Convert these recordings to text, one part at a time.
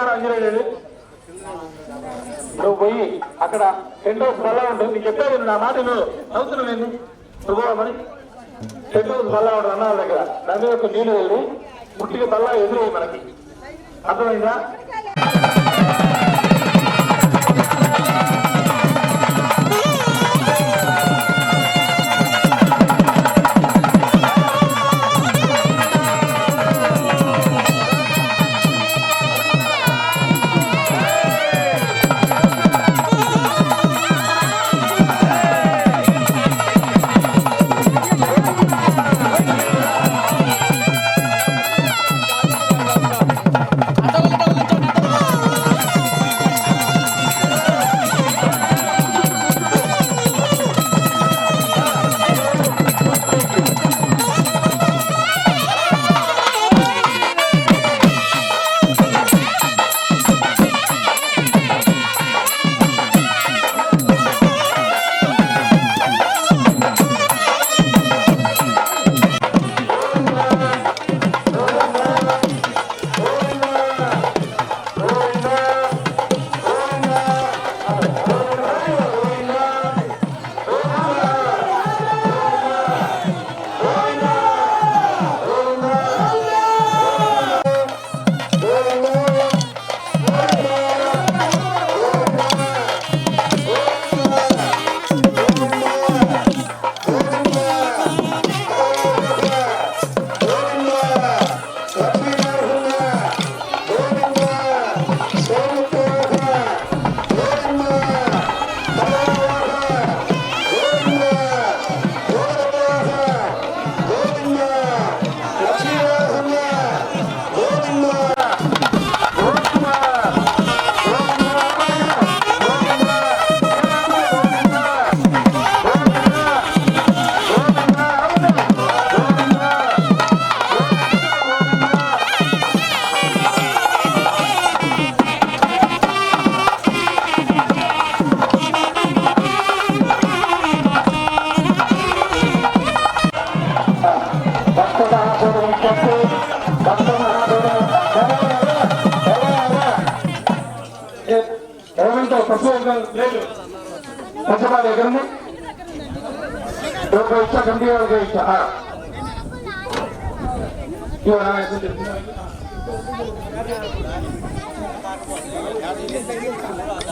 శ్రీరామ ఆంజనేయుడు నువ్వు పోయి అక్కడ టెంట్ హౌస్ బల్లా ఉంటుంది. నీకు చెప్పేది నా మాట నువ్వు నవ్వుతున్నావు ఏంది నువ్వుమని. టెంట్ హౌస్ బల్లా ఉంటుంది అన్న దగ్గర దాని మీద ఒక నీళ్ళు వెళ్ళి పుట్టిన బల్లా ఎదురయ్యి మనకి. అర్థమైందా?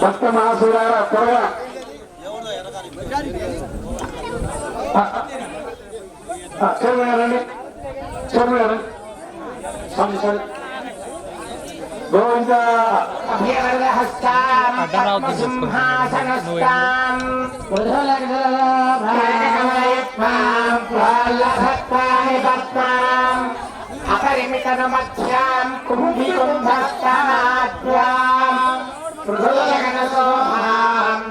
భక్త మహాశివరారా త్వరగా రండి స్వామి గోవింద అపరిమిత మధ్యాం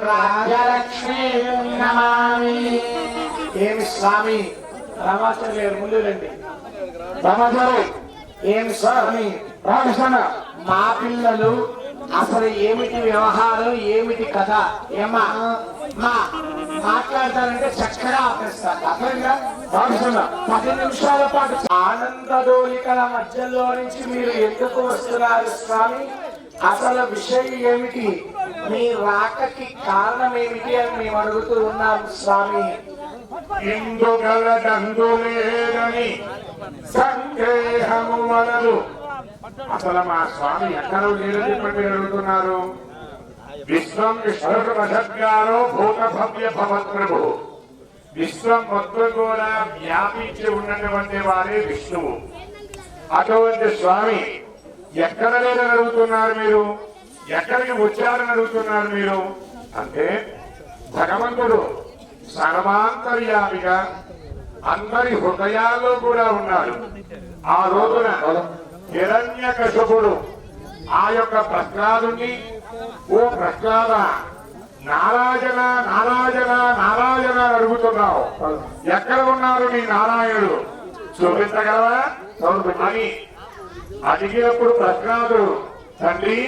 రాజలక్ష్మీ నమామి. ఏమి స్వామి రామాచార్య గారు ముందు రండి. రామాచార్య ఏమి స్వామి రామకృష్ణ మా పిల్లలు అసలు ఏమిటి వ్యవహారం ఏమిటి కథ ఏమా మా మాట్లాడతానంటే చక్కగా ఆపేస్తారు. అర్థంగా రామకృష్ణ 10 నిమిషాల పాటు ఆనందోళికల మధ్యలో నుంచి మీరు ఎందుకు వస్తున్నారు స్వామి? అసలు విషయం ఏమిటి? మీ రాకకి కారణం ఏమిటి అని మేము అడుగుతూ ఉన్నాం స్వామి. ఇందుగలదందులేదని సందేహము వలదు. అసలు మా స్వామి ఎక్కడ లేరు చెప్పండి మీరు అడుగుతున్నారు. విశ్వం విశ్వగారో భూత భవ్య భవత్ప్రభు. విశ్వం మొత్తం కూడా వ్యాపించి ఉన్నటువంటి వారే విష్ణువు. అటువంటి స్వామి ఎక్కడ లేదని అడుగుతున్నారు మీరు? ఎక్కడికి వచ్చారని అడుగుతున్నారు మీరు? అంటే భగవంతుడు సర్వాంతర్యామిగా అందరి హృదయాల్లో కూడా ఉన్నాడు. ఆ రోజున హిరణ్యకశపుడు ఆ యొక్క ప్రహ్లాదుని, ఓ ప్రహ్లాద నారాయణ నారాయణ నారాయణ అడుగుతున్నావు, ఎక్కడ ఉన్నారు నీ నారాయణుడు చూపించగలవా అని అడిగినప్పుడు ప్రహ్లాదుడు, తండ్రి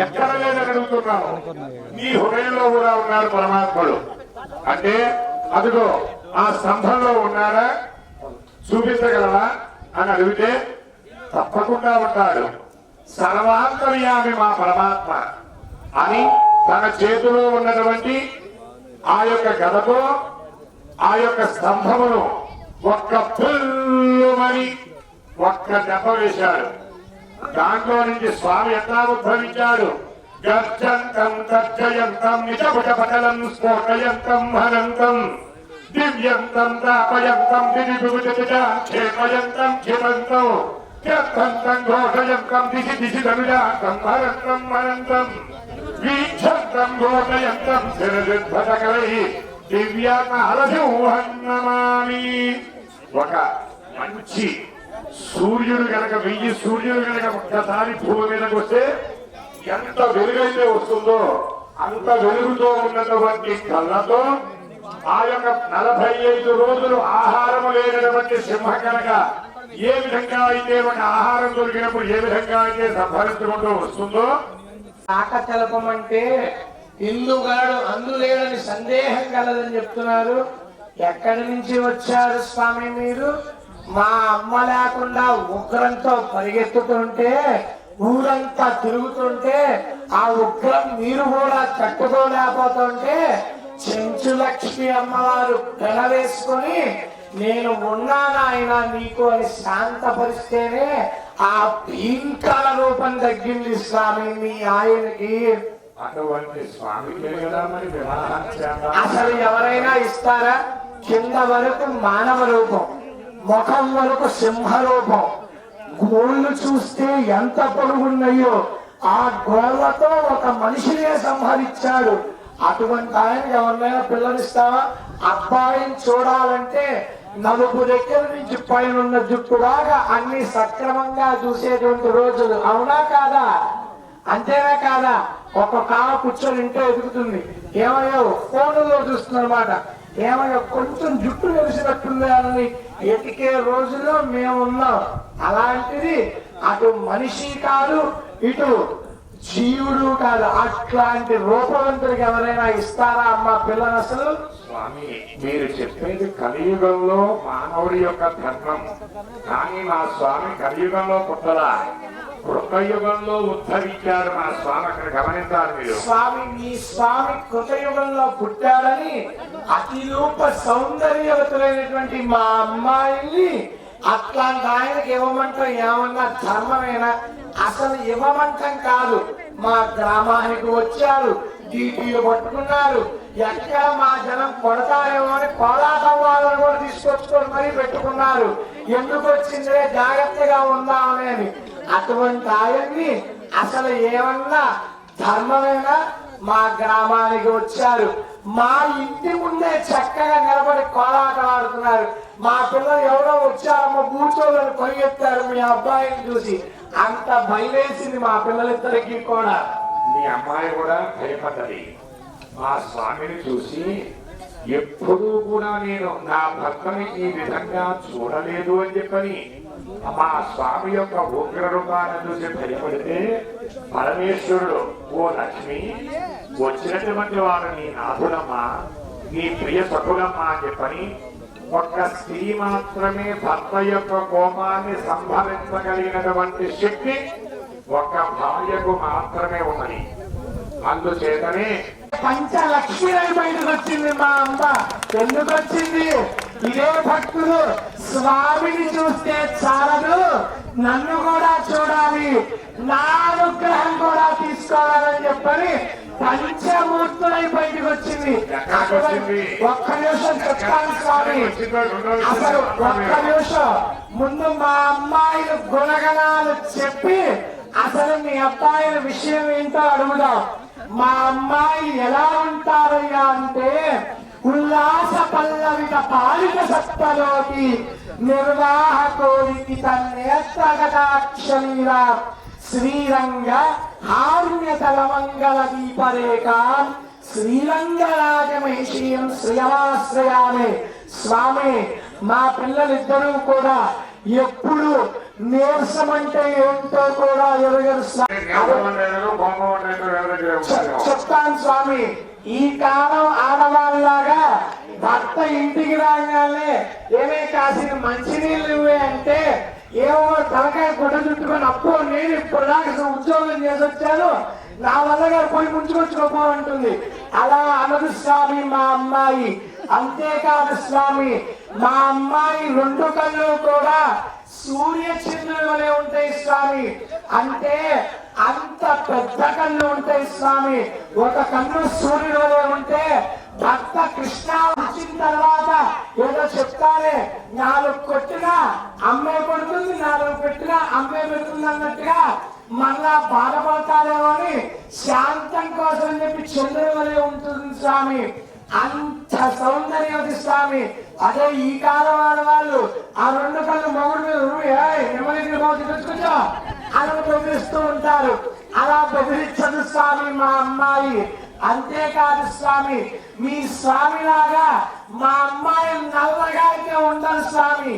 ఎక్కడ లేదని అడుగుతున్నావు, నీ హృదయంలో కూడా ఉన్నాడు పరమాత్ముడు. అంటే అదిగో ఆ స్తంభంలో ఉన్నాడా చూపించగలవా అని అడిగితే తప్పకుండా ఉంటాడు. సర్వాంతర్యామి మా పరమాత్మ అని తన చేతిలో ఉన్నటువంటి ఆ యొక్క గదతో ఆ యొక్క స్తంభమును ఒక్క పుల్లుమని ఒక్క దెబ్బ వేశాడు. దాంట్లో నుంచి స్వామి ఎట్లా ఉద్భవించాడు? గర్జంతం గర్జయంతం నిజభుజపటలం స్ఫోటయంతం హనంతం దివ్యంతం దాపయంతం క్షేపయంతం క్షిపంతం త్యర్థంతం ఘోషయంతం దిశి దిశి ధనుజాంతం హరంతం హనంతం వీక్షంతం ఘోషయంతం శిరసిద్ధకలై దివ్యానమామి. ఒక మంచి సూర్యుడు కనుక 1000 సూర్యుడు కనుక ఒక్కసారి భూమి మీదకి వస్తే ఎంత వెలుగైతే వస్తుందో అంత వెలుగుతో ఉన్నటువంటి కళ్ళతో ఆ యొక్క 45 రోజులు ఆహారం లేనటువంటి సింహ కనుక ఏ విధంగా అయితే ఒక ఆహారం దొరికినప్పుడు ఏ విధంగా అయితే సంభరించుకుంటూ వస్తుందో ఆక తెలపమంటే ఇందుగాడు అందులేదని సందేహం కలదని చెప్తున్నారు. ఎక్కడి నుంచి వచ్చారు స్వామి మీరు? మా అమ్మ లేకుండా ఉగ్రంతో పరిగెత్తుతుంటే ఊరంతా తిరుగుతుంటే ఆ ఉగ్రం మీరు కూడా తట్టుకోలేకపోతుంటే చెంచు లక్ష్మి అమ్మవారు పెనవేసుకొని నేను ఉన్నాను ఆయన నీకు అని శాంతపరిస్తేనే ఆ భీంకర రూపం తగ్గింది స్వామి మీ ఆయనకి. అటువంటి స్వామికే కదా మరి వివాహం చేద్దాం. అసలు ఎవరైనా ఇస్తారా? కింద వరకు మానవ రూపం, ముఖం వరకు సింహ రూపం, గోళ్ళు చూస్తే ఎంత పొడుగున్నాయో ఆ గోళ్లతో ఒక మనిషినే సంహరించాడు. అటువంటి ఆయన ఎవరినైనా పిల్లనిస్తావా? అబ్బాయిని చూడాలంటే నలుపు దగ్గర నుంచి పైన ఉన్న జుట్టు దాకా అన్ని సక్రమంగా చూసేటువంటి రోజులు, అవునా కాదా? అంతేనా కాదా? ఒక్కొక్క కూర్చొని ఇంట్లో ఎదుగుతుంది, ఏమయ్యో ఫోన్లో చూస్తుందన్నమాట, ఏమయ్యో కొంచెం జుట్టు వెలిసినట్టుంది అని ఎతికే రోజుల్లో మేమున్నాం. అలాంటిది అటు మనిషి కాదు ఇటు జీవుడు కాదు, అట్లాంటి రూపవంతుడికి ఎవరైనా ఇస్తారా అమ్మ పిల్లని? అసలు స్వామి మీరు చెప్పేది కలియుగంలో మానవుడి యొక్క ధర్మం, కానీ మా స్వామి కలియుగంలో పుట్టలా కృతయుగంలో ఉద్భవించారు. మా స్వామి అక్కడ గమనించాలి మీరు. స్వామి మీ స్వామి కృతయుగంలో పుట్టాడని అతిరూప సౌందర్యవతులైనటువంటి మా అమ్మాయిని అట్లాంటి ఆయనకి ఇవ్వమంటాం ఏమన్నా ధర్మమేనా? అసలు ఇవ్వమంటం కాదు. మా గ్రామానికి వచ్చారు, డీటీలు పట్టుకున్నారు, ఎక్కడ మా జనం కొడతారేమో అని కోలాటం వాళ్ళని కూడా తీసుకొచ్చుకొని మరీ పెట్టుకున్నారు. ఎందుకు వచ్చిందే జాగ్రత్తగా ఉందామని. అటువంటి ఆయన్ని అసలు ఏమన్నా ధర్మమేనా? మా గ్రామానికి వచ్చారు, మా ఇంటి ముందే చక్కగా నిలబడి కోలాటం ఆడుతున్నారు. మా పిల్లలు ఎవరో వచ్చారమ్మో కూర్చోలని పరిగెత్తారు మీ అబ్బాయిని చూసి. అంత భయమేసింది మా పిల్లలిద్దరికీ కూడా. మీ అమ్మాయి కూడా భయపడ్డది మా స్వామిని చూసి. ఎప్పుడూ కూడా నేను నా భర్తని ఈ విధంగా చూడలేదు అని చెప్పని మా స్వామి యొక్క ఉగ్ర రూపాన్ని చూసి భయపడితే పరమేశ్వరుడు, ఓ లక్ష్మి వచ్చినటువంటి వారు నీ నాథుడమ్మ, నీ ప్రియ సఖుడమ్మ అని చెప్పని ఒక్క స్త్రీ మాత్రమే భర్త యొక్క కోపాన్ని సంభరించగలిగినటువంటి శక్తి ఒక్క భార్యకు మాత్రమే ఉన్నది. అందుచేతనే పంచలక్ష్మి బయటకు వచ్చింది మా అమ్మ. ఎందుకు వచ్చింది? ఇదే భక్తులు స్వామిని చూస్తే చాలదు, నన్ను కూడా చూడాలి, నా అనుగ్రహం కూడా తీసుకోవాలని చెప్పని పంచమూర్తులై బయటకు వచ్చింది. ఒక్క నిమిషం చెప్తాను స్వామి. అసలు ఒక్క నిమిషం ముందు మా అమ్మాయిలు గుణగణాలు చెప్పి అసలు మీ అబ్బాయిల విషయం ఏంటో అడుగుదాం. మా అమ్మాయి ఎలా ఉంటారయ్యా అంటే ఉల్లాస పల్లవిత పాలిత సత్వలోకి నిర్వాహకోరికి తన్నేత్రగటాక్షమీరా శ్రీరంగ హార్యతలమంగళ దీపరేఖ శ్రీరంగరాజమహిషీయం శ్రియమాశ్రయామే. స్వామి మా పిల్లలిద్దరూ కూడా ఎప్పుడు నీరసమంటే ఏంటో కూడా ఎరగరు. చెప్తాను స్వామి. ఈ కాలం ఆడవాళ్ళలాగా భర్త ఇంటికి రాగానే ఏమే కాసిన మంచినీళ్ళు ఇవ్వే అంటే ఏమో తలకాయ గుడ్డ చుట్టుకొని అప్పు నేను ఇప్పుడు దాకా ఉద్యోగం చేసి వచ్చాను, నా వల్ల గారు పోయి ముంచుకొచ్చుకోపో అంటుంది. అలా అనదు స్వామి మా అమ్మాయి. అంతేకాదు స్వామి, మా అమ్మాయి 2 కళ్ళు కూడా సూర్య చంద్రుల వలె ఉంటాయి స్వామి. అంటే అంత పెద్ద కళ్ళు ఉంటాయి స్వామి. ఒక కన్ను సూర్యుడు వలె ఉంటే భర్త కృష్ణ వచ్చిన తర్వాత ఏదో చెప్తారే, 4 కొట్టినా అమ్మే కొడుతుంది, 4 పెట్టినా అమ్మే పెడుతుంది అన్నట్టుగా మళ్ళా బాధపడతారేమో అని శాంతం కోసం చెప్పి చంద్రుడి వలె ఉంటుంది స్వామి. అంత సౌందర్యవతి స్వామి. అదే ఈ కాలం ఆడవాళ్ళు ఆ 2 కళ్ళు మొగుడు మీద నెమ్మది తెచ్చుకుంటా అలా బెదిరిస్తూ ఉంటారు. అలా బెదిరించదు స్వామి మా అమ్మాయి. అంతేకాదు స్వామి, మీ స్వామిలాగా మా అమ్మాయి నల్లగా అయితే ఉండరు స్వామి.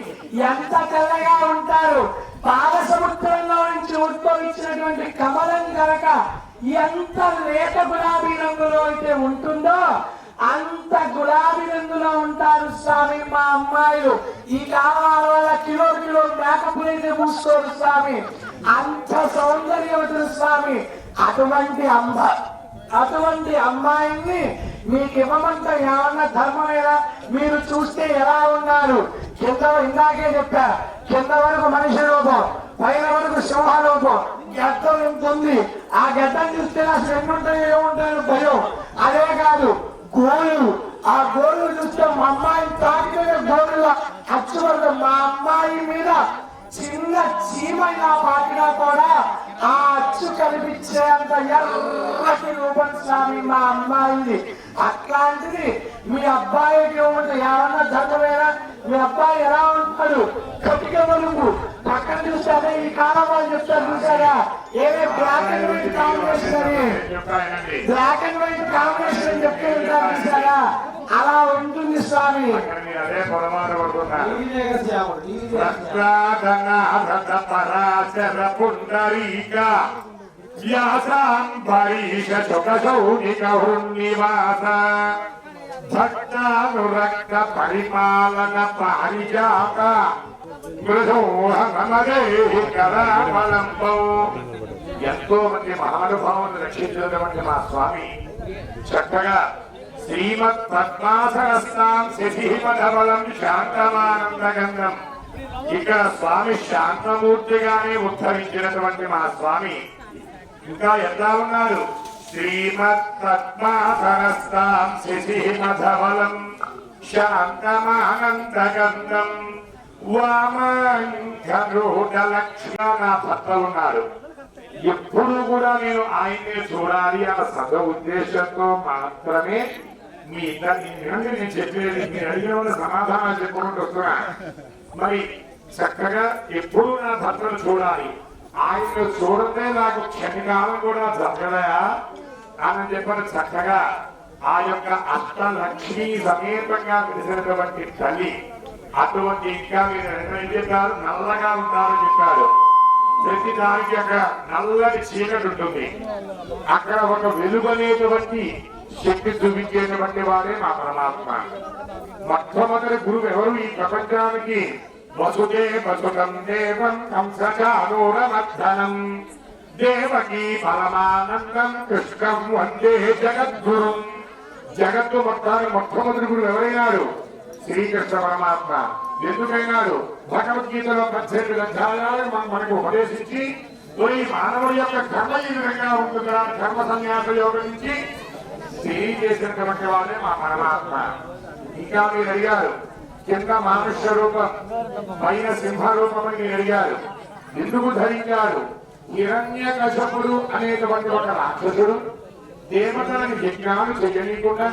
ఎంత తెల్లగా ఉంటారు. పాలసముద్రంలో నుంచి ఉద్భవించినటువంటి కమలం కనుక ఎంత లేత గులాబీ రంగులో అయితే ఉంటుందో అంత గులాబీ రంగులో ఉంటారు స్వామి మా అమ్మాయిలు. ఈ కాలం వల్ల కిలో మేకప్ అయితే మూసుకోరు స్వామి. అంత సౌందర్యవతులు స్వామి. అటువంటి అమ్మాయిని మీకు ఇవ్వమంటే ఏమన్నా ధర్మమేనా? మీరు చూస్తే ఎలా ఉన్నారు? కింద ఇందాకే చెప్పా, కింద వరకు మనిషి రూపం, పైన వరకు సింహ రూపం, గడ్డం ఎంత ఉంది. ఆ గడ్డం చూస్తే అసలు ఎన్నుంటాయో ఏముంటాయో భయం. అదే కాదు గోళ్ళు, ఆ గోళ్ళు చూస్తే మా అమ్మాయి తాకితే గోళ్ళ ఖర్చు పడదు. మా అమ్మాయి మీద చిన్న చీమైనా పాటినా కూడా ఆ అచ్చు కనిపించే అంత ఎర్రటి రూపం స్వామి మా అమ్మాయిది. అట్లాంటిది మీ అబ్బాయికి ఏమంటే ఏమన్నా ధర్మమేనా? మీ అబ్బాయి ఎలా ఉంటాడు? కటిక వరకు పక్కన చూస్తే అదే ఈ కాలం వాళ్ళు చెప్తారు చూసారా, ఏమే బ్లాక్ అండ్ వైట్ కాంబినేషన్ అని, బ్లాక్ అండ్ వైట్ కాంబినేషన్ అని చెప్తూ ఉంటారు చూసారా, అలా ఉంటుంది స్వామి. అదే పరాశర పుండరీక వ్యాసాంబరీష శుకశౌనిక హృన్నివాస భక్తానురక్త పరిపాలన పారిజాత కరావలంబం. ఎంతో మంది మహానుభావులను రక్షించినటువంటి మా స్వామి చక్కగా శ్రీమత్ పద్మాసనస్థాం శశిమధవలం శాంతమానందగంధం. ఇక్కడ స్వామి శాంతమూర్తిగానే ఉద్ధరించినటువంటి మా స్వామి ఇంకా ఎలా ఉన్నారు? శ్రీమత్ పద్మాసనస్థాం శశిమధవలం శాంతమానందగంధం వామూఢలక్ష్మణ భక్తులున్నారు. ఎప్పుడు కూడా నేను ఆయన్నే చూడాలి అన్న సగ ఉద్దేశంతో మాత్రమే మీ ఇద్దరిని నేను చెప్పేది. మీరు అడిగిన సమాధానాలు చెప్పుకుంటూ వస్తున్నా. మరి చక్కగా ఎప్పుడు నా భర్తను చూడాలి, ఆయన్ను చూడతే నాకు క్షణికాలం కూడా జరగదా అని చెప్పని చక్కగా ఆ యొక్క అష్టలక్ష్మి సమేతంగా తెలిసినటువంటి తల్లి. అటువంటి ఇంకా మీరు ఏం చెప్పారు? నల్లగా ఉంటారని చెప్పారు. ప్రతి దానికి అక్కడ నల్లటి చీకటి ఉంటుంది. అక్కడ ఒక వెలుగనేటువంటి శక్తి చూపించేటువంటి వారే మా పరమాత్మ. మొట్టమొదటి గురువు ఎవరు ఈ ప్రపంచానికి? వసుదేవం దేవం కంసచానూరమర్దనం దేవకీ పరమానందం కృష్ణం వందే జగద్గురుం. జగత్తు మొత్తానికి మొట్టమొదటి గురువు ఎవరైనాడు? శ్రీకృష్ణ పరమాత్మ. ఎందుకైనాడు? భగవద్గీతలో 18 అధ్యాయాలు మనకు ఉపదేశించి ఈ మానవుడి యొక్క కర్మ ఈ విధంగా ఉంటుందా కర్మ సన్యాస యోగం నుంచి తెలియజేసినటువంటి వాళ్ళే మా పరమాత్మ. ఇంకా మీరు అడిగారు కింద మానుష్య రూపం, పైన సింహ రూపం అని మీరు అడిగారు. ఎందుకు ధరించాడు? హిరణ్యకశపుడు అనేటువంటి ఒక రాక్షసుడు దేవతలను యజ్ఞాలు చేయనీయకుండా,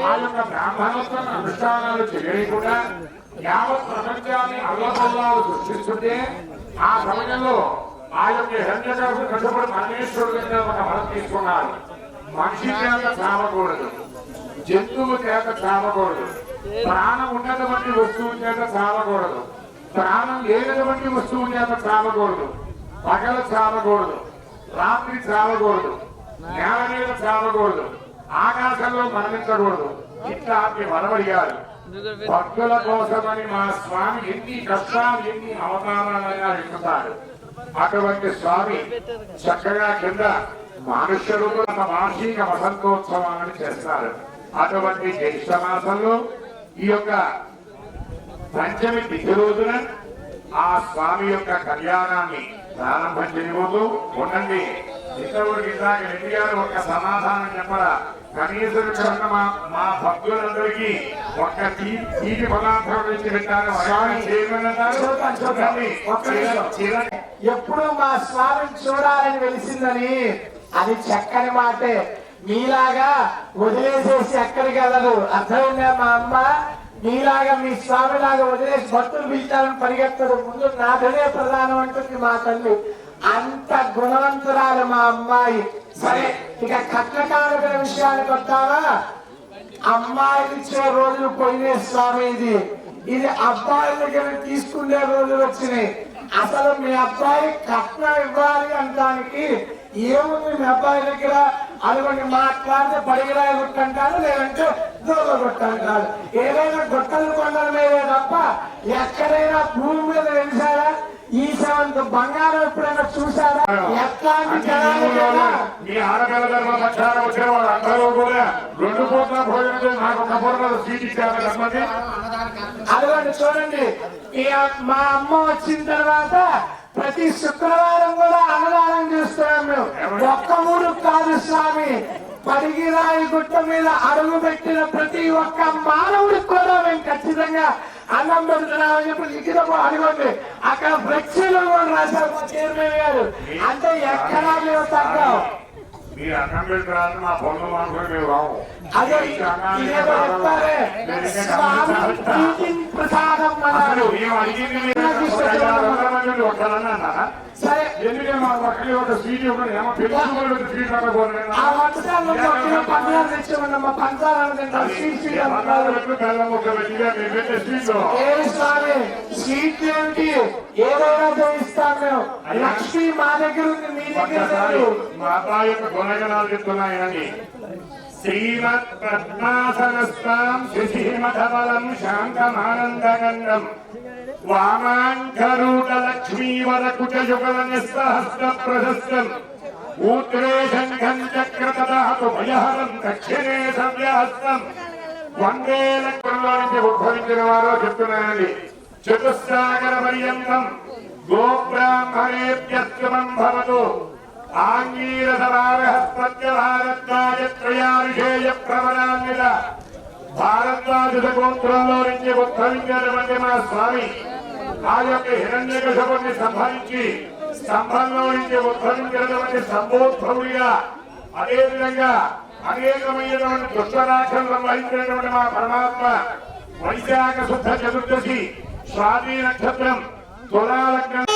ఆ యొక్క బ్రాహ్మణోత్తమ అనుష్ఠానాలు చేయనీయకుండా యావత్ ప్రపంచాన్ని అల్లకల్లాలు సృష్టిస్తుంటే ఆ సమయంలో ఆ యొక్క హిరణ్యకశపుడు పరమేశ్వరుడు కింద ఒక వరం తీసుకున్నాడు. మనిషి చేత చావకూడదు, జంతువు చేత చావకూడదు, ప్రాణం ఉన్నటువంటి వస్తువు చేత చావకూడదు, ప్రాణం లేనటువంటి వస్తువు చేత చావకూడదు, పగలు చావకూడదు, రాత్రి చావకూడదు, నేల మీద చావకూడదు, ఆకాశంలో మరణించకూడదు. ఇట్లాంటి వరమడిగారు. భక్తుల కోసమని మా స్వామి ఎన్ని కష్టాలు ఎన్ని అవతారాలైనా ఎత్తుతాడు. అటువంటి స్వామి చక్కగా కింద మానుష్య రూపం వార్షిక వసంతోత్సవాన్ని చేస్తారు. అటువంటి జ్యేష్ఠ మాసంలో ఈ యొక్క పంచమి తిథి రోజున ఆ స్వామి యొక్క కళ్యాణాన్ని ప్రారంభం చేయబోతూ ఉండండి. ఇంతవరకు ఇందాక రెడ్డి గారు ఒక సమాధానం చెప్పరా, కనీసం కన్నా మా భక్తులందరికీ ఒక్క తీపి పదార్థం నుంచి పెట్టారు. ఎప్పుడు మా స్వామిని చూడాలని వెలిసిందని అది చక్కని మాటే. మీలాగా వదిలేసేసి ఎక్కడికి వెళ్ళదు. అర్థమైందా మా అమ్మ? మీలాగా మీ స్వామిలాగా వదిలేసి భక్తులు పిలిచాలని పరిగెత్తదు. ముందు నాథనే ప్రధానం అంటుంది మా తల్లి. అంత గుణవంతురాలు మా అమ్మాయి. సరే, ఇక కట్నకానుకల విషయానికి వస్తావా? అమ్మాయిలు ఇచ్చే రోజులు పోయినాయి స్వామి. ఇది అబ్బాయిల దగ్గర తీసుకునే రోజులు వచ్చినాయి. అసలు మీ అబ్బాయి కట్నం ఇవ్వాలి అనడానికి ఏముంది మీ అబ్బాయి దగ్గర? అనుకోండి, మాట్లాడితే పడిగిరాయి కొట్టంటారు, లేదంటే దూర కొట్టంటారు. ఏదైనా గొట్టలు కొండల మీదే తప్ప ఎక్కడైనా భూమి మీద వెలిసారా? ఈ సెవెంత్ బంగారం ఎప్పుడైనా చూసారా? ఎట్లాంటి జనాలు కదా. మీ ఆడపిల్ల ధర్మ పక్షాన వచ్చిన వాళ్ళు అందరూ కూడా 2 పూట్ల భోజనం నాకు కబుర్లో సీట్ ఇచ్చారు. అదిగోండి చూడండి, మా అమ్మ వచ్చిన తర్వాత ప్రతి శుక్రవారం కూడా అన్నదానం చేస్తున్నాం మేము. ఒక్క ఊరు కాదు స్వామి, పడిగిరాయి గుట్ట మీద అడుగు పెట్టిన ప్రతి ఒక్క మానవుడికి కూడా మేము ఖచ్చితంగా అన్నం పెడుతున్నామని చెప్పి లిఖితము అడగండి. అక్కడ ఫ్లెక్సీలో కూడా రాశారు మా చైర్మన్ గారు. అంటే ఎక్కడా మేము తగ్గం. మీరు అన్నం పెడుతున్నారని మా పొలం మాత్రం మేము రావు. అదే ఇదేదో చెప్తారే స్వామి ప్రీతిని ప్రసాదం అన్నారు. సరే, ఎందుకంటే మా పక్కన ఒక స్వీట్ ఒకటి ఏమో పెళ్లి స్వీట్ అనుకోలేదు. ఆ వంటకాల్లో పంచదార తెచ్చామన్నమ్మ. పంచదార ఏమి స్వామి స్వీట్ ఏమిటి? ఏదైనా చేయిస్తాం మేము. లక్ష్మి మా దగ్గర ఉంది, మీ దగ్గర లేదు. మా అబ్బాయి యొక్క గుణగణాలు చెప్తున్నాయని శ్రీమత్ పద్మాసనస్థాం శశిమఠబలం శాంతమానందగండం వామాంకరూఢ లక్ష్మీవరకుటయుగలన్యస్తహస్త ప్రశస్తం ఊత్రే శంఖం చక్రతదాతు భయహరం దక్షిణే సవ్యహస్తం వందే లక్ష్మణలో నుంచి ఉద్భవించిన వారో చెప్తున్నానండి. చతుస్సాగర పర్యంతం గోబ్రాహ్మణేభ్యస్తమం భవతు ఆంగీరసవారహస్పత్య భారద్వాజత్రయావిషేయ ప్రవరాన్విత భారద్వాజ గోత్రంలో నుంచి ఉద్భవించినటువంటి మా స్వామి ఆ యొక్క హిరణ్యకశపుని సంహరించి స్తంభంలో నుంచి ఉద్భవించినటువంటి స్తంభోద్భవుడిగా, అదేవిధంగా అనేకమైనటువంటి దుష్టరాక్షలను వహించినటువంటి మా పరమాత్మ వైశాఖ శుద్ధ చతుర్దశి స్వాతి నక్షత్రం తులాలగ్నం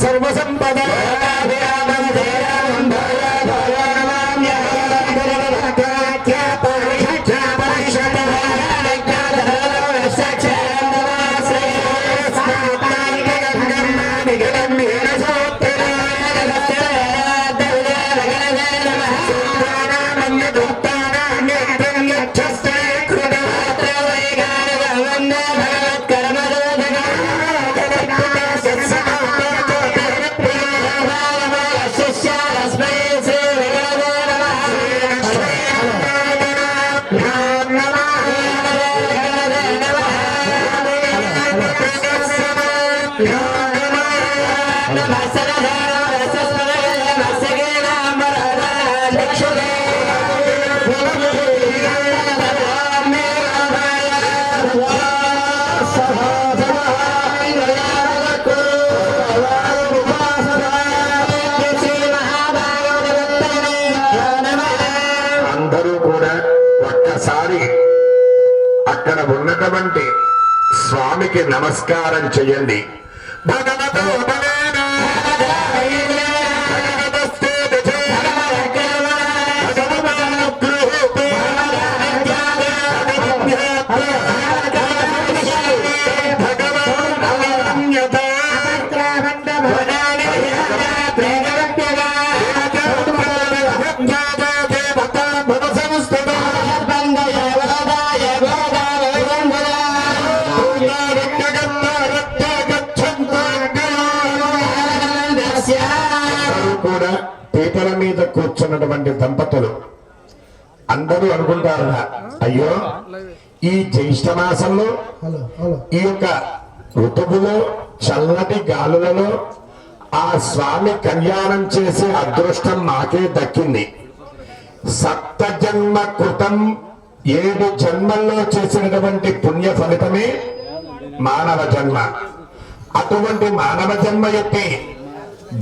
సర్వసంపద అందరూ కూడా ఒక్కసారి అక్కడ ఉన్నటువంటి స్వామికి నమస్కారం చెయ్యండి. భగవతో బలేనా కూడా పీటల మీద కూర్చున్నటువంటి దంపతులు అందరూ అనుకుంటారు, అయ్యో ఈ జ్యేష్ఠ మాసంలో ఈ యొక్క ఋతువులో చల్లటి గాలులలో ఆ స్వామి కళ్యాణం చేసే అదృష్టం మాకే దక్కింది. సప్త జన్మ కృతం 7 జన్మల్లో చేసినటువంటి పుణ్య ఫలితమే మానవ జన్మ. అటువంటి మానవ జన్మ ఎత్తి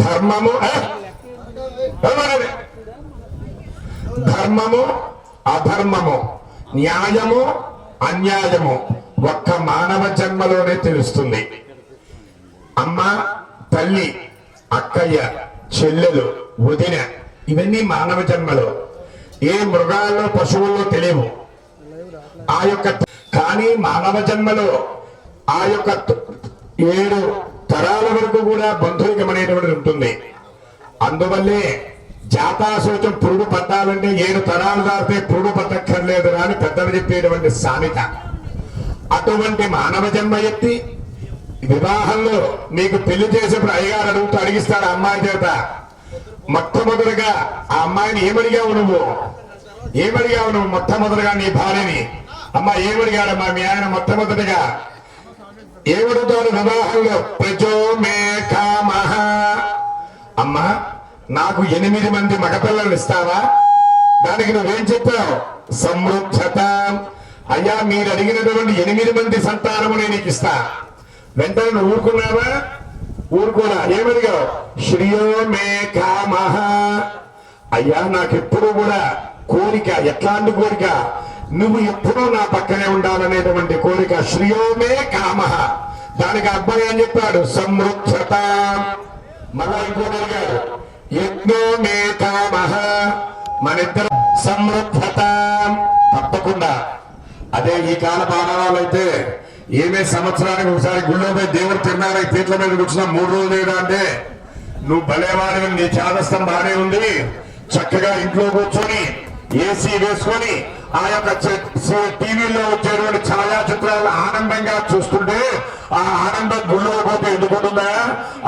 ధర్మము ధర్మము అధర్మము, న్యాయము అన్యాయము ఒక్క మానవ జన్మలోనే తెలుస్తుంది. అమ్మ, తల్లి, అక్కయ్య, చెల్లెలు, వదిన ఇవన్నీ మానవ జన్మలో. ఏ మృగాల్లో పశువుల్లో తెలియవు. ఆ యొక్క కానీ మానవ జన్మలో ఆ యొక్క 7 తరాల వరకు కూడా బంధురికం అనేటువంటిది ఉంటుంది. అందువల్లే జాతాశోచం పురుగు పట్టాలంటే 7 తరాలు దాటితే పురుగు పట్టక్కర్లేదు అని పెద్దలు చెప్పేటువంటి సామెత. అటువంటి మానవ జన్మ ఎత్తి వివాహంలో మీకు పెళ్లి చేసేప్పుడు అయ్యగారు అడిగిస్తాడు అమ్మాయి చేత. మొట్టమొదటిగా ఆ అమ్మాయిని ఏమడిగావు నువ్వు? మొట్టమొదటిగా నీ భార్యని అమ్మ ఏమడిగాడమ్మా మీ ఆయన? మొట్టమొదటిగా ఏమడుగుతాడు వివాహంలో? ప్రజో మే కామః. అమ్మా నాకు 8 మంది మగపిల్లలు ఇస్తావా? దానికి నువ్వేం చెప్పావు? సమృద్ధత. అయ్యా మీరు అడిగినటువంటి 8 మంది సంతానము నేను నీకు ఇస్తా. వెంటనే నువ్వు ఊరుకున్నావా? ఊరుకోరా. ఏమడిగావు? శ్రియో మే కామః. అయ్యా నాకు ఎప్పుడు కూడా కోరిక. ఎట్లాంటి కోరిక? నువ్వు ఎప్పుడూ నా పక్కనే ఉండాలనేటువంటి కోరిక. శ్రియో మే కామః. దానికి అబ్బాయి ఏం చెప్పాడు? సమృద్ధత. మళ్ళా ఇంకోటి అడిగాడు, యజ్ఞో మే కామః. మన ఇద్దరు సమృద్ధత. తప్పకుండా అదే ఈ కాల పానవాళ్ళు అయితే ఏమే సంవత్సరానికి ఒకసారి గుళ్ళో పోయి దేవుడు తిన్నారా పీట్ల మీద కూర్చున్నా 3 రోజులు లేదా అంటే నువ్వు భలేవాడివి, నీ చాదస్తం బానే ఉంది. చక్కగా ఇంట్లో కూర్చొని ఏసీ వేసుకొని ఆ యొక్క టీవీలో వచ్చేటువంటి ఛాయాచిత్రాలు ఆనందంగా చూస్తుంటే ఆ ఆనందం గుళ్ళో పోతే ఎందుకుంటుందా?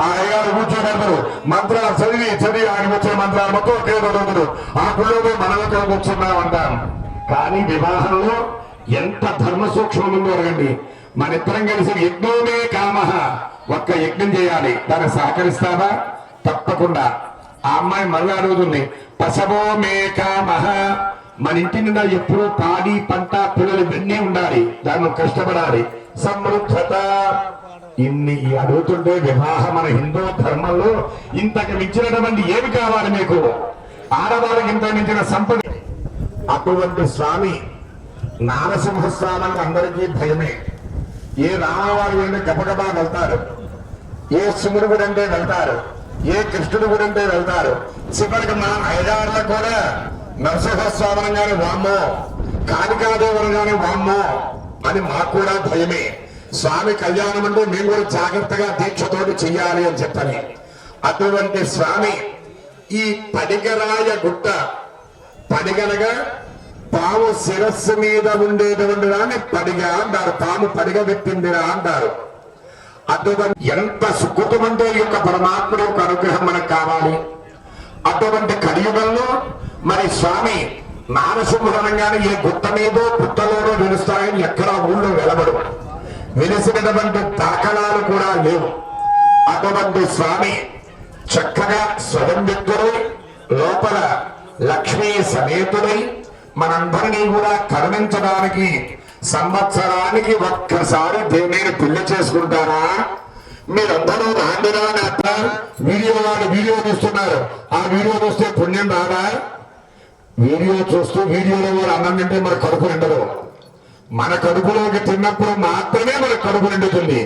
ఆ అయ్యగారు కూర్చోబెడతారు, మంత్రాలు చదివి ఆయన వచ్చే మంత్రాలు మొత్తం ఒకే చదువుతారు. ఆ గుళ్ళో పోయి మనలతో కూర్చున్నామంటాం. కానీ వివాహంలో ఎంత ధర్మ సూక్ష్మం ఉందో అడగండి. మన ఇద్దరం కలిసి యజ్ఞోమే కామ, ఒక్క యజ్ఞం చేయాలి. దాన్ని సహకరిస్తావా? తప్పకుండా. ఆ అమ్మాయి మళ్ళా అడుగుతుంది, పశవో మే కామ, మన ఇంటి నిండా ఎప్పుడూ పాడి పంట పిల్లలు ఇవన్నీ ఉండాలి, దాన్ని కష్టపడాలి. సమృద్ధత, ఇన్ని అడుగుతుంటే వివాహం మన హిందూ ధర్మంలో ఇంతకు మించినటువంటి ఏమి కావాలి మీకు? ఆడవాళ్ళకి ఇంత మించిన సంపద. అటువంటి స్వామి నారసింహస్వామికి అందరికీ భయమే. ఏ రామవారి అంటే గబగబా వెళ్తారు, ఏ శివుడు గుడి అంటే వెళ్తారు, ఏ కృష్ణుడు గుడి అంటే వెళ్తారు. చివరికి మన ఐదారులకు కూడా నరసింహస్వామి గాని వామ్మో, కాళికాదేవుని గాని వామ్మో అని మాకు కూడా భయమే. స్వామి కళ్యాణం అంటే మేము కూడా జాగ్రత్తగా దీక్షతోటి చెయ్యాలి అని చెప్పని. అటువంటి స్వామి ఈ పడిగరాయ గుట్ట, పడిగనగా పాము శిరస్సు మీద ఉండేటువంటి దాన్ని పడిగ అంటారు, పాము పడిగ పెట్టిందిరా అంటారు. అటువంటి ఎంత సుకృతమంటే ఈ యొక్క పరమాత్ముడి యొక్క అనుగ్రహం మనకు కావాలి. అటువంటి కలియుగంలో మరి స్వామి నారసింహనంగానే ఏ గుట్ట మీదో పుట్టలోనో వెలుస్తాయని ఎక్కడా ఊళ్ళో వెలబడు, వెలిసినటువంటి దాఖలాలు కూడా లేవు. అటువంటి స్వామి చక్కగా స్వయం వ్యక్తులై లోపల లక్ష్మీ సమేతుడై మనందరినీ కూడా కరుణించడానికి సంవత్సరానికి ఒక్కసారి దేవుని పెళ్లి చేసుకుంటారా? మీరందరూ రాండిరా వీడియో చూస్తున్నారు, ఆ వీడియో చూస్తే పుణ్యం రాదా? వీడియో చూస్తూ వీడియోలో వారు అన్నం తింటే మన కడుపు నిండదు. మన కడుపులోకి తిన్నప్పుడు మాత్రమే మన కడుపు నిండుతుంది.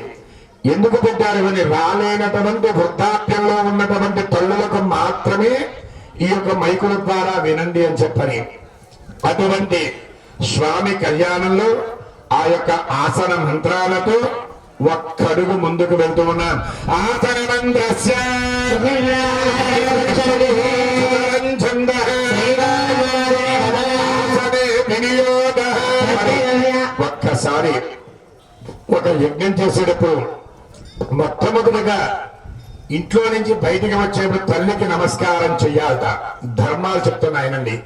ఎందుకు పెట్టారు ఇవన్నీ? రాలేనటువంటి వృద్ధాప్యంలో ఉన్నటువంటి తల్లులకు మాత్రమే ఈ యొక్క మైకుల ద్వారా వినండి అని చెప్పని. అటువంటి స్వామి కళ్యాణంలో ఆ యొక్క ఆసన మంత్రాలతో ఒక్కడుగు ముందుకు వెళ్తూ ఉన్నాం. ఆసన మంత్రస్య ఒక్కసారి ఒక యజ్ఞం చేసేటప్పుడు మొట్టమొదటిగా ఇంట్లో నుంచి బయటికి వచ్చేప్పుడు తల్లికి నమస్కారం చెయ్యాలట. ధర్మాలు చెప్తున్నాయనండి.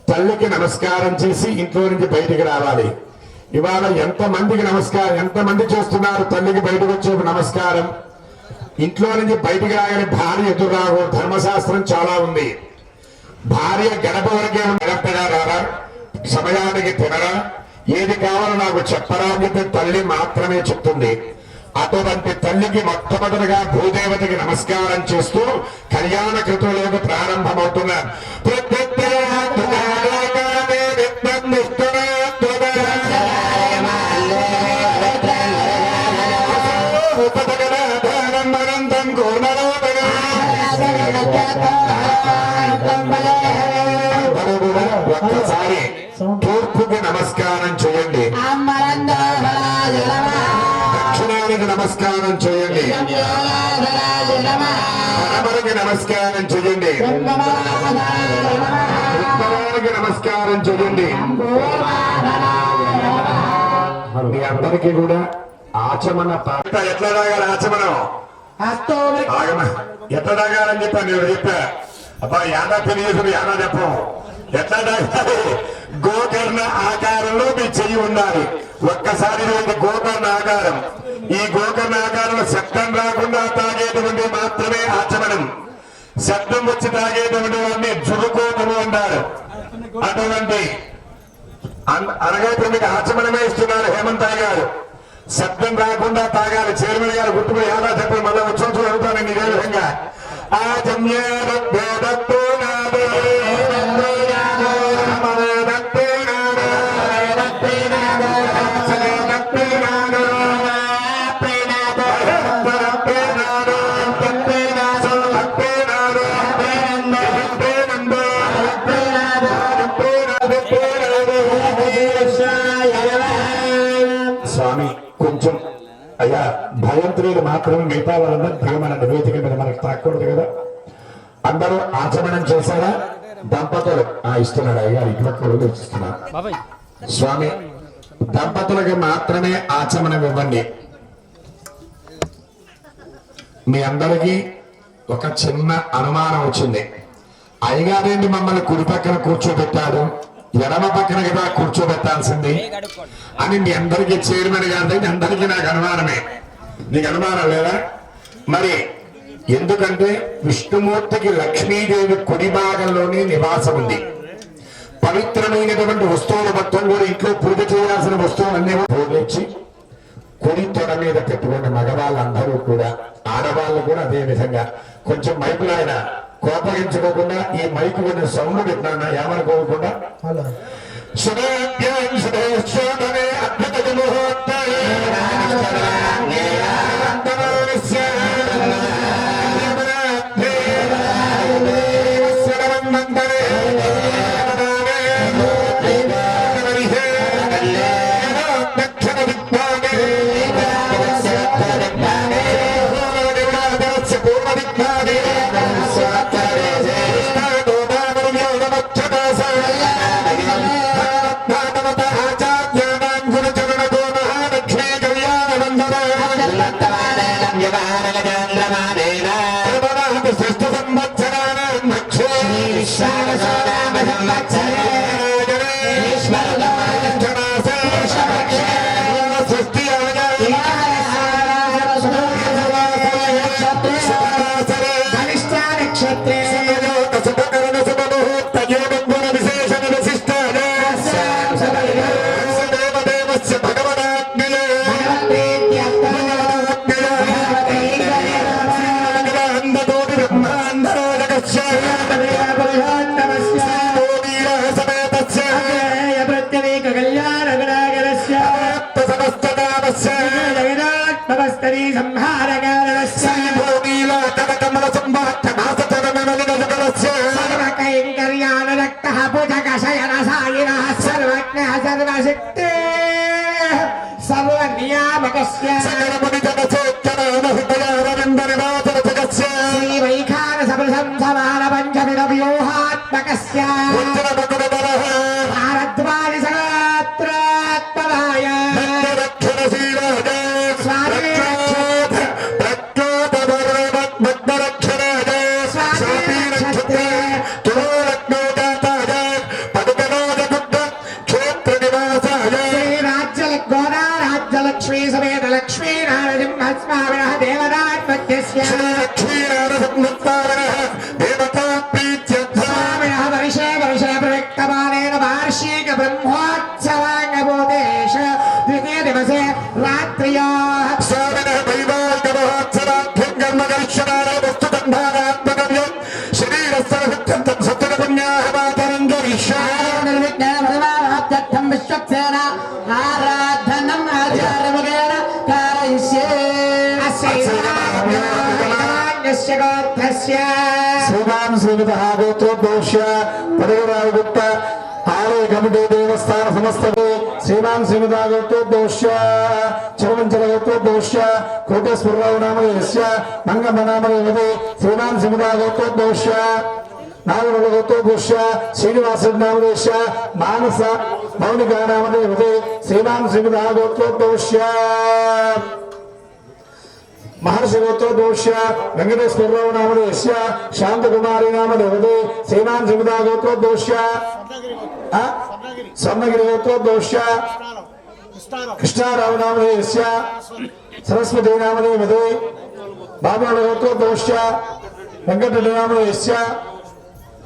తల్లికి నమస్కారం చేసి ఇంట్లో నుంచి బయటికి రావాలి. ఇవాళ ఎంతమందికి నమస్కారం, ఎంతమంది చేస్తున్నారు తల్లికి బయటకు వచ్చేప్పుడు నమస్కారం? ఇంట్లో నుంచి బయటికి రాగానే భార్య ఎదురు రావు. ధర్మశాస్త్రం చాలా ఉంది. భార్య గడప వరకే గడపగా రారా, సమయానికి తినరా, ఏది కావాలో నాకు చెప్పరా అని చెప్పి తల్లి మాత్రమే చెప్తుంది. అటువంటి తల్లికి మొట్టమొదటిగా భూదేవతకి నమస్కారం చేస్తూ కళ్యాణ కృతులకు ప్రారంభమవుతున్నారు. ఒక్కసారి తూర్పుకి నమస్కారం చేయండి, దక్షిణానికి నమస్కారం చేయండి, పడమరకి నమస్కారం చేయండి, ఉత్తరానికి నమస్కారం చేయండి. మీ అందరికీ కూడా ఆచమన ఎట్లా తాగాలి? ఆచమనం ఎట్లా తాగాలని చెప్పా నేను చెప్పా. అబ్బా యాదా తెలియదు, యాదా చెప్పం. ఎట్లా తాగాలి? గోకర్ణ ఆకారంలో మీ చెయ్యి ఉండాలి. ఒక్కసారి గోకర్ణ ఆకారం. ఈ గోకర్ణ ఆకారంలో శబ్దం రాకుండా తాగేటువంటి మాత్రమే ఆచమనం. శబ్దం వచ్చి తాగేటువంటి వాడిని జురుకోతము అంటారు. అటువంటి అనగా ఇప్పుడు మీకు ఆచమనమే ఇస్తున్నారు హేమంతయ్య గారు. శబ్దం రాకుండా తాగాలి. చైర్మన్ గారు గుర్తుపై యాదా చెప్పండి. మళ్ళీ వచ్చి అడుగుతాను ఇదే విధంగా. స్వామి కొంచెం అయ్యా భయంత్రీలు మాత్రమే, మిగతా వాళ్ళందరూ దిగమనండి. వేదిక మీద మనకి తాకూడదు కదా. అందరూ ఆచమనం చేశారా? దంపతులు ఇస్తున్నాడు అయ్యా, ఇటువంటి ఇస్తున్నారు. స్వామి దంపతులకి మాత్రమే ఆచమనం ఇవ్వండి. మీ అందరికీ ఒక చిన్న అనుమానం వచ్చింది. అయ్యగారేంటి మమ్మల్ని కుడి పక్కన కూర్చోబెట్టాడు, ఎడమ పక్కన కదా కూర్చోబెట్టాల్సింది అని మీ అందరికీ చైర్మన్ గారి అందరికీ నాకు అనుమానమే. నీకు అనుమానం లేదా? మరి ఎందుకంటే విష్ణుమూర్తికి లక్ష్మీదేవి కుడి భాగంలోనే నివాసం ఉంది. పవిత్రమైనటువంటి వస్తువులు మొత్తం కూడా ఇంట్లో పూజ చేయాల్సిన వస్తువులన్నీ పూజించి కుడి తొడ మీద పెట్టుకున్న మగవాళ్ళందరూ కూడా, ఆడవాళ్ళు కూడా అదే విధంగా కొంచెం మైకులు ఆయన కోపగించుకోకుండా ఈ మైకు కొంచెం సౌండ్ పెట్టినా ఏమనుకోకుండా శ్రీమాన్ శ్రీమత గోత్రోద్భోష్య పదవరావు గుప్త ఆలయ కమిటీ దేవస్థాన సంస్థకు శ్రీమాన్ శ్రీమత గోత్రోద్భోష్య చిరమంచల గోత్రోద్భోష్య కోటేశ్వరరావు నామధేయస్య మంగమ్మ నామధేయమతి శ్రీమాన్ శ్రీమత గోత్రోద్భోష్య నాగరుల గోత్రోద్భోష్య శ్రీనివాసుడి నామధేయస్య మానస మౌనిక నామధేయమతి శ్రీమాన్ శ్రీమత గోత్రోద్భోష్య महर्षि गोत्रोद्भोष्य वेंकटेश्वरराव नामधेयस्य शांतकुमारी नामधेयमति श्रीमान श्रीमता गोत्रोद्भोष्य स्वर्णगिरि गोत्रोद्भोष्य कृष्णाराव नामधेयस्य सरस्वती नामधेयमति बाबुल गोत्रोद्भोष्य वेंकटेश्वर नामधेयस्य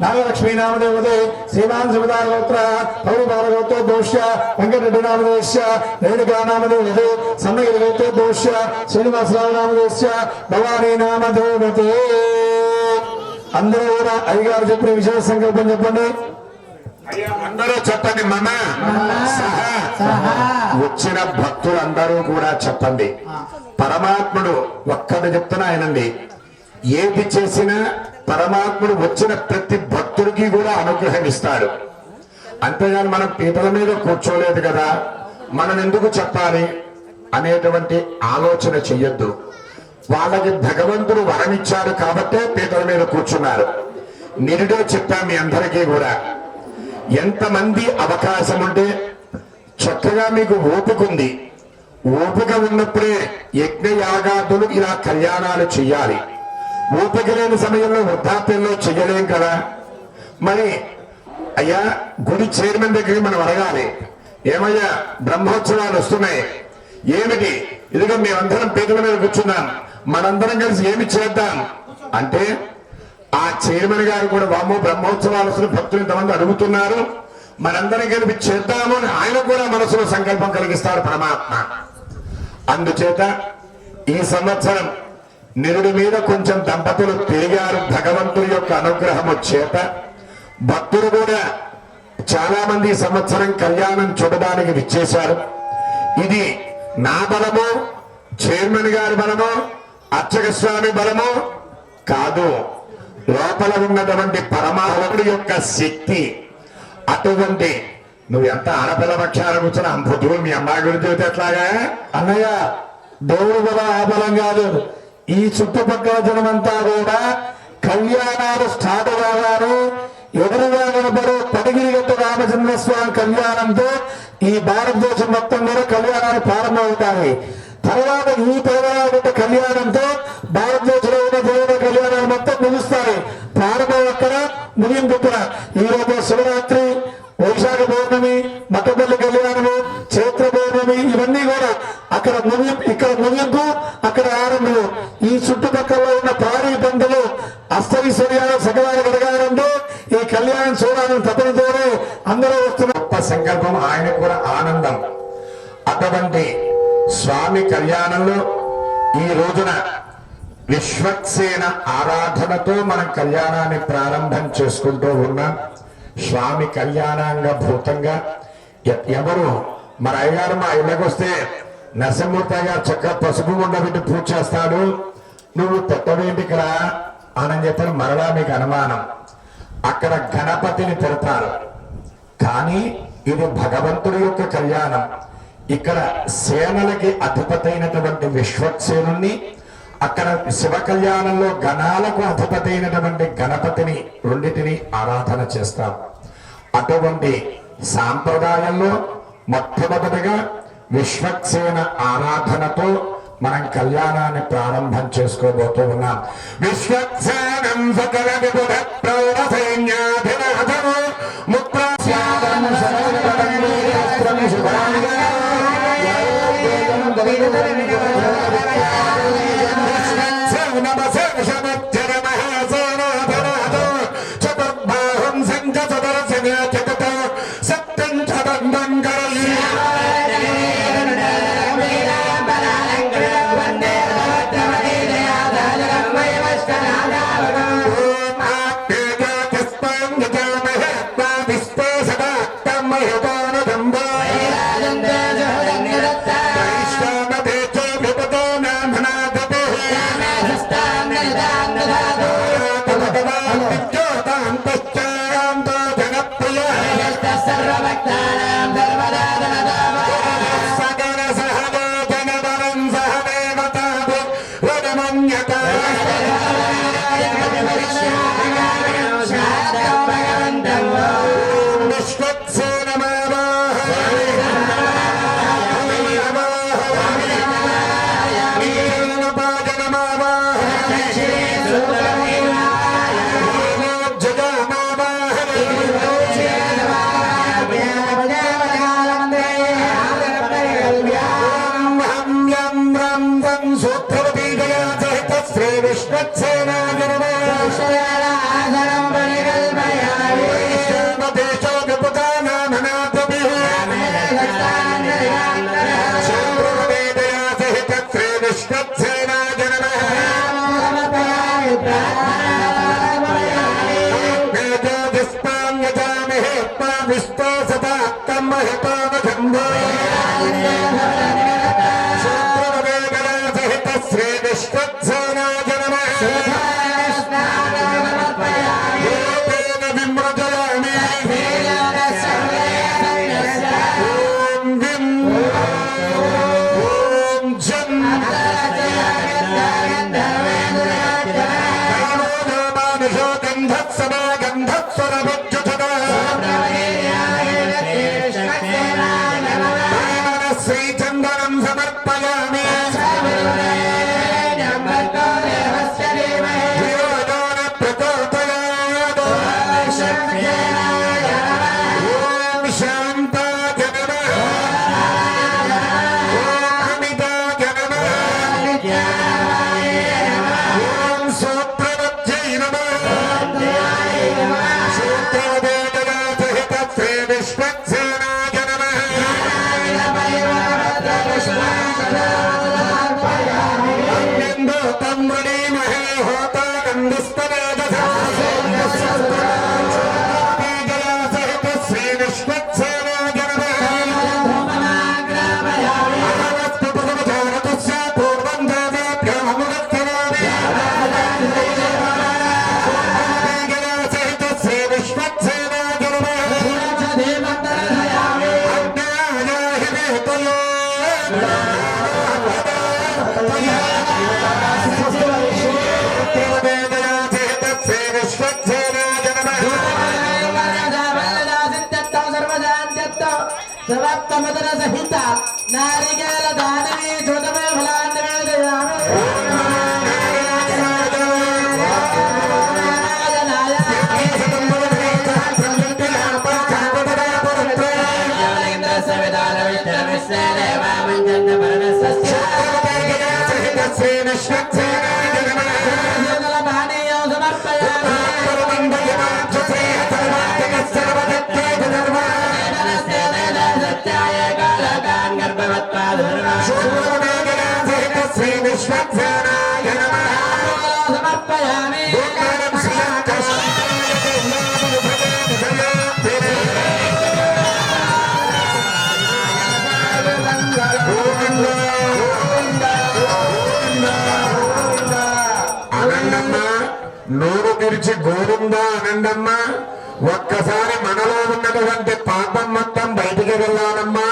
नागलक्ष्मी नामधेयमति श्रीमान श्रीमता गोत्र पौरपाल गोत्रोद्भोष्य वेंकटेश्वर नामधेयस्य रेणुका नामधेयमति स्वर्णगिरि गोत्रोद्भोष्य श्रीनिवासराव नामधेयस्य भवानी नामधेयमति అందరూ కూడా అయ్యగారు చెప్పిన విశేష సంకల్పం చెప్పండి. అయ్యా అందరూ చెప్పండి. మన వచ్చిన భక్తులందరూ కూడా చెప్పండి. పరమాత్ముడు ఒక్కటి చెప్తున్నా ఆయనండి, ఏది చేసినా పరమాత్ముడు వచ్చిన ప్రతి భక్తుడికి కూడా అనుగ్రహం ఇస్తాడు. అంతేగాని మనం పీటల మీద కూర్చోలేదు కదా, మనం ఎందుకు చెప్పాలి అనేటువంటి ఆలోచన చెయ్యొద్దు. వాళ్ళకి భగవంతుడు వరమిచ్చాడు కాబట్టే పీటల మీద కూర్చున్నారు. నిరుడే చెప్పా మీ అందరికీ కూడా, ఎంతమంది అవకాశం ఉంటే చక్కగా మీకు ఓపిక ఉంది. ఓపిక ఉన్నప్పుడే యజ్ఞ యాగాదులు ఇలా కళ్యాణాలు చెయ్యాలి. ఓపిక లేని సమయంలో వృద్ధాప్యంలో చెయ్యలేం కదా. మరి అయ్యా గుడి చైర్మన్ దగ్గరికి మనం అడగాలి, ఏమయ్యా బ్రహ్మోత్సవాలు వస్తున్నాయి ఏమిటి, ఇదిగో మేమందరం పీటల మీద కూర్చున్నాం, మనందరం కలిసి ఏమి చేద్దాం అంటే ఆ చైర్మన్ గారు కూడా వామో బ్రహ్మోత్సవాలు వస్తున్న భక్తులు ఇంతమంది అడుగుతున్నారు, మనందరం కలిపి చేద్దాము అని ఆయన కూడా మనసులో సంకల్పం కలిగిస్తాడు పరమాత్మ. అందుచేత ఈ సంవత్సరం నిరుడి మీద కొంచెం దంపతులు పెరిగారు, భగవంతుడి యొక్క అనుగ్రహము చేత భక్తులు కూడా చాలా మంది ఈ సంవత్సరం కళ్యాణం చూడడానికి విచ్చేశారు. ఇది నా బలమో చైర్మన్ గారి బలమో అర్చక స్వామి బలమో కాదు, లోపల ఉన్నటువంటి పరమాత్ముడి యొక్క శక్తి. అటువంటి నువ్వు ఎంత ఆడపిల్ల పక్షాన కూర్చొని అంపుతులు మీ అమ్మాయి గురించి చెబితే ఎట్లాగా అన్నయ్య, దేవుడు బలం ఆ బలం కాదు, ఈ చుట్టుపక్కల జనమంతా కూడా కళ్యాణాలు స్టార్ట్ కాగానే ఎదురుగా నిలబడే పడిగిరిగట్ట రామచంద్రస్వామి కళ్యాణంతో ఈ భారతదేశం మొత్తం కూడా కళ్యాణాలు ప్రారంభమవుతాయి. తర్వాత ఈ పేదవాడ కళ్యాణంతో భారతదేశంలో ఉన్న దేవుడు కళ్యాణాలు మొత్తం ముగుస్తాయి. ప్రారంభం అక్కడ, ముగింపు ఇక్కడ. ఈ రోజు శివరాత్రి, వైశాఖ పౌర్ణమి, మట్టపల్లి కళ్యాణము, చైత్ర పౌర్ణమి, ఇవన్నీ కూడా అక్కడ ఇక్కడ ముగింపు, అక్కడ ఆరంభం. ఈ చుట్టుపక్కల ఉన్న పాడి పంటలు అస్తైశ్వర్యాలు సకలాలు కలగాలంటే ఈ కళ్యాణం చూడాలని తపనతోనే అందరూ వస్తున్న గొప్ప సంకల్పం, ఆయన కూడా ఆనందం. అటువంటి స్వామి కళ్యాణంలో ఈ రోజున విశ్వక్సేన ఆరాధనతో మనం కళ్యాణాన్ని ప్రారంభం చేసుకుంటూ ఉన్నాం. స్వామి కళ్యాణాంగ భూతంగా ఎవరు మన అయ్యగారు మా ఇళ్ళకి వస్తే నరసింహూర్తి గారు చక్కగా పసుపు గుండ పెట్టి పూజ చేస్తాడు, నువ్వు పెట్టవేంటి ఇక్కడ అని చెప్పని మరలా మీకు అనుమానం. అక్కడ గణపతిని పెడతారు, కానీ ఇది భగవంతుడి యొక్క కళ్యాణం. ఇక్కడ సేనలకి అధిపతి అయినటువంటి విశ్వక్సేనుణ్ణి, అక్కడ శివ కళ్యాణంలో గణాలకు అధిపతి అయినటువంటి గణపతిని రెండిటిని ఆరాధన చేస్తాం. అటువంటి సాంప్రదాయంలో మొట్టమొదటిగా విశ్వక్సేన ఆరాధనతో మనం కళ్యాణాన్ని ప్రారంభం చేసుకోబోతూ ఉన్నాం. విశ్వక్సేనం సకల విబుధ ప్రౌఢ సైన్యాధినాథము ముత్రాస్యాదం సర్వపదంగేస్త్రం శుభాంగ శ్రీచందనం సమర్పయామి. సమప్తమదన సహిత నారికేల దానవీ ధృతమే ఫలాన్ని నోరు తెరిచి గోవిందా అనండమ్మా. ఒక్కసారి మనలో ఉన్నటువంటి పాపం మొత్తం బయటికి వెళ్ళాలమ్మా.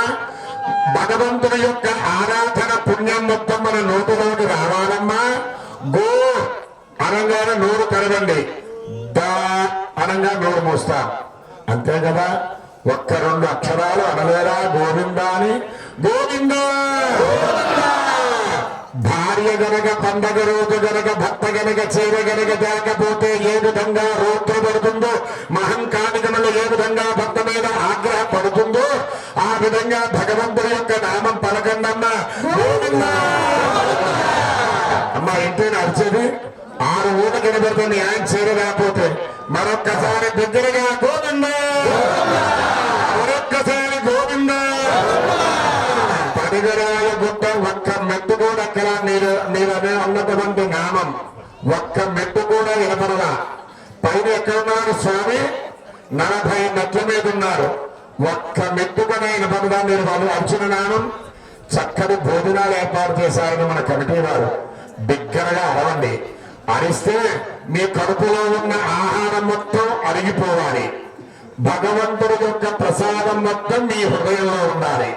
భగవంతుడి యొక్క ఆరాధన పుణ్యం మొత్తం మన నోటిలోకి రావాలమ్మా. గో అనగానే నోరు తెరవండి, దా అనగా నోరు మోస్తా, అంతే కదా. ఒక్క రెండు అక్షరాలు అనలేరా గోవిందా అని? గోవిందా. భార్య గనక పండగ రోజు గనక భర్త గనక చీర గనక తేకపోతే ఏ విధంగా రోడ్డు పడుతుందో, మహంకానికములు ఏ విధంగా భర్త మీద ఆగ్రహ పడుతుందో ఆ విధంగా భగవంతుడి యొక్క నామం పలకండమ్మా. అమ్మా ఇంటిని అరిచేది 6 ఊట కనబడుతుంది ఆయన చీర రాకపోతే. మరొక్కసారి దగ్గరగా గోవిందా, మరొక్కసారి గోవిందా. పడిగరాయ గుట్ట ఒక్క మెట్టు కూడా అక్కడ నీరనే ఉన్నటువంటి నామం ఒక్క మెట్టు కూడా వినపడదా. పైన ఎక్కడున్నారు స్వామి? 40 మెట్ల మీద ఉన్నారు. ఒక్క మెట్టు కూడా వినపడదా మీరు వాళ్ళు అర్చిన నామం? చక్కటి భోజనాలు ఏర్పాటు చేశారని మన కమిటీ వారు. బిగ్గరగా అరవండి. అరిస్తే మీ కడుపులో ఉన్న ఆహారం మొత్తం అరిగిపోవాలి. భగవంతుడి యొక్క ప్రసాదం మొత్తం మీ హృదయంలో ఉండాలి.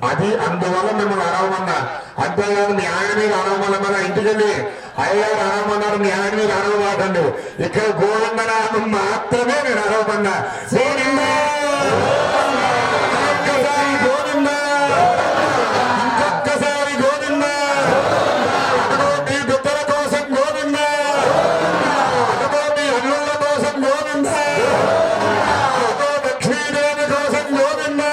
అది అందువల్ల మిమ్మల్ని అరవమన్నా. అంతేగాని మీ ఆయన మీద అరవమన్న మన ఇంటికి వెళ్ళి అయ్యారు అరవమన్నారు, మీ ఆయన మీద అరవమాటండి. ఇక్కడ గోవిందనామం మాత్రమే నేను అరవమన్నా. ఒక్కసారి గోవిందా, ఇంకొక్కసారి గోవిందా. అదిగో మీ బిడ్డల కోసం గోవిందా, అదిగో మీ అల్లుళ్ళ కోసం గోవిందా, అదిగో లక్ష్మీదేవి కోసం గోవిందా.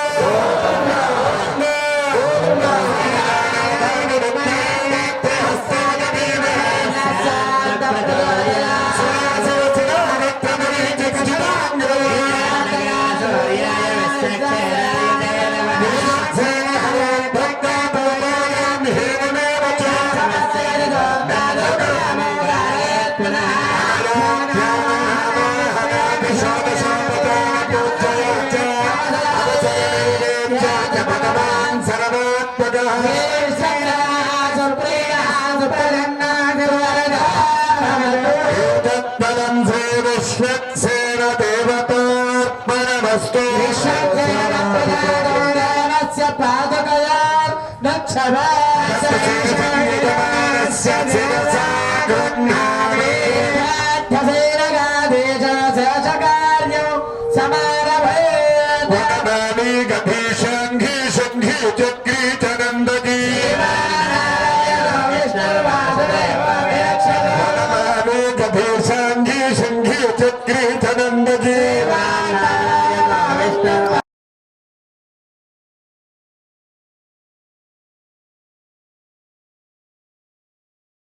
సమారభే